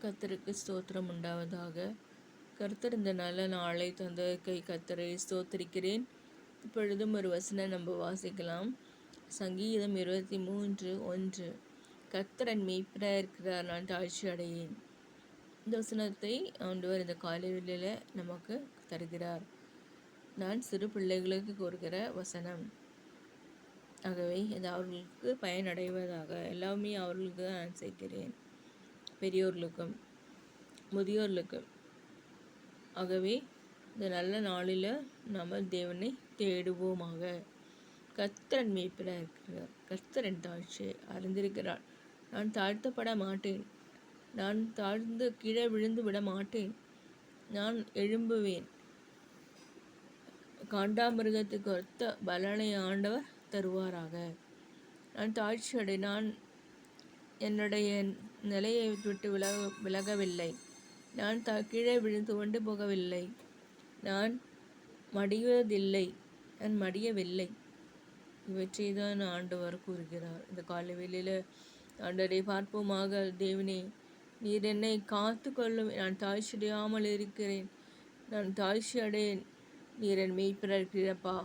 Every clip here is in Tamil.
கர்த்தருக்கு ஸ்தோத்திரம் உண்டாவதாக. கர்த்தர் இந்த நல்ல நாளை தந்ததற்கை கர்த்தரை ஸ்தோத்திரிக்கிறேன். இப்பொழுதும் ஒரு வசனம் நம்ம வாசிக்கலாம். சங்கீதம் 23:1. கர்த்தர் என் மேய்ப்பராக இருக்கிறார், நான் தாழ்ச்சி அடையேன். இந்த வசனத்தை ஆண்டவர் இந்த காலையில நமக்கு தருகிறார். நான் சிறு பிள்ளைகளுக்கு கூறுகிற வசனம். ஆகவே இது அவர்களுக்கு பயனடைவதாக. எல்லாமே அவர்களுக்கு நான் செய்கிறேன், பெரியோர்களுக்கும் முதியோர்களுக்கும். ஆகவே இந்த நல்ல நாளில் நம்ம தேவனை தேடுவோமாக. கர்த்தர் மேய்ப்பராக இருக்கிறார், கர்த்தர் என் தாழ்ச்சியை அறிந்திருக்கிறார். நான் தாழ்த்தப்பட மாட்டேன், நான் தாழ்ந்து கீழே விழுந்து விட மாட்டேன், நான் எழும்புவேன். காண்டாமிருகத்துக்கு ஒத்த பலனை ஆண்டவர் தருவாராக. நான் தாழ்ச்சி அடை, நான் என்னுடைய நிலையை விட்டு விலகவில்லை, நான் கீழே விழுந்து கொண்டு போகவில்லை, நான் மடிவதில்லை, நான் மடியவில்லை. இவற்றை தான் ஆண்டவர் கூறுகிறார். இந்த காலை வேளையில் ஆண்டவரை பார்ப்போமாக. தேவனே, நீர் என்னை காத்து கொள்ளும், நான் தாழ்ச்சி அடையாமல் இருக்கிறேன், நான் தாழ்ச்சி அடையேன். நீர் என் மேய்ப்பராக இருக்கிறீரப்பா,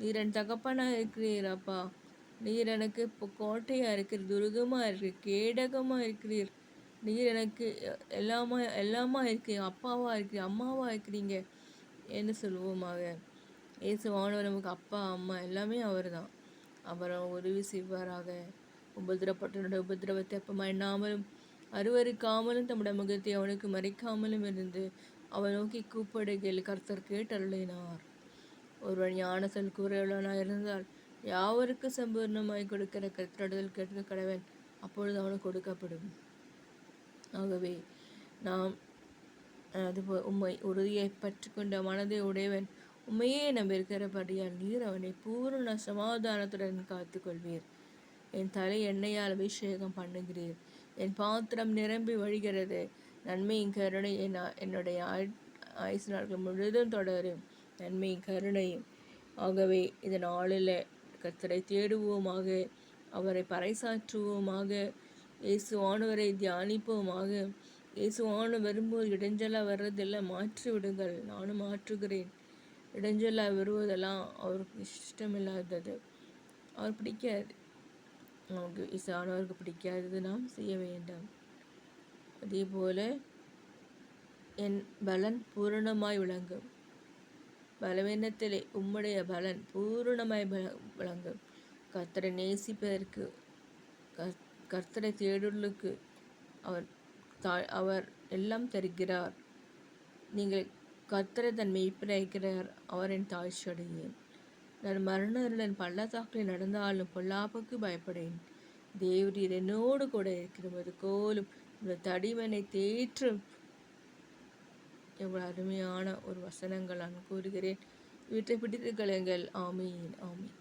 நீர் என் தகப்பனாக இருக்கிறீரப்பா, நீர் எனக்கு இப்போ கோட்டையாக இருக்கிறீர், துருகமாக இருக்கிறீர், கேடகமாக இருக்கிறீர், நீர் எனக்கு எல்லாமா இருக்கிறீங்க, அப்பாவாக இருக்கிறீங்க, அம்மாவாக இருக்கிறீங்க என்று சொல்லுவோமாக. இயேசுவானவர் நமக்கு அப்பா அம்மா எல்லாமே அவர் தான். அவரை உதவி செய்வாராக. உபதிரப்பட்டனுடைய உபதிரவத்தை அப்பமா எண்ணாமலும் அருவருக்காமலும் தம்முடைய முகத்தை அவனுக்கு மறைக்காமலும் இருந்து அவன் நோக்கி கூப்பிடுகையில் கர்த்தர் கேட்டருளினார். ஒருவன் ஞான சொல் கூறுள்ளவனாக இருந்தால் யாவருக்கு சம்பூர்ணமாய் கொடுக்கிற கர்த்தரிடத்தில் கேட்க கடவன், அப்பொழுது அவனுக்கு கொடுக்கப்படும். ஆகவே நாம் அதுபோல் உம்மை உறுதியை பற்றி கொண்ட மனதை உடையவன் உண்மையே நம்பியிருக்கிறபடியால் நீர் அவனை பூரண சமாதானத்துடன் காத்து கொள்வீர். என் தலை எண்ணெயால் அபிஷேகம் பண்ணுகிறீர், என் பாத்திரம் நிரம்பி வழிகிறது. நன்மையும் கருணை என்னுடைய ஆயுசு நாட்கள் முழுதும் தொடரும், நன்மையும் கருணையும். ஆகவே இந்த நாளில் கர்த்தரை தேடுவோமாக, அவரை பறைசாற்றுவோமாக, இயேசுவானவரை தியானிப்போமாக. இயேசுவானவர் வரும்போது இடைஞ்சலாக வர்றதெல்லாம் மாற்றி விடுங்கள், நானும் மாற்றுகிறேன். இடைஞ்சலாக வருவதெல்லாம் அவருக்கு இஷ்டமில்லாதது, அவர் பிடிக்காது. நமக்கு இயேசுவானவருக்கு பிடிக்காதது நாம் செய்ய வேண்டாம். அதே போல என் பலன் பூரணமாய் விளங்கும், பலவீனத்திலே உம்முடைய பலன் பூரணமாய் விளங்கும். கர்த்தரை நேசிப்பதற்கு, கர்த்தரை தேடுதலுக்கு அவர் எல்லாம் தருகிறார். நீங்கள் கர்த்தரை தன் மேய்ப்பராக இருக்கிறார், அவரின் தாழ்ச்சி அடையேன். நான் மரணருடன் பள்ளத்தாக்கில் நடந்தாலும் பொல்லாப்புக்கு பயப்படேன், தேவரீர் என்னோடு கூட இருக்கிறது கோலும் இந்த தடிமனை தேற்றும். எவ்வளவு அருமையான ஒரு வசனங்கள் நான் கூறுகிறேன். இவற்றை பிடித்து கொள்ளுங்கள். ஆமீன், ஆமீன்.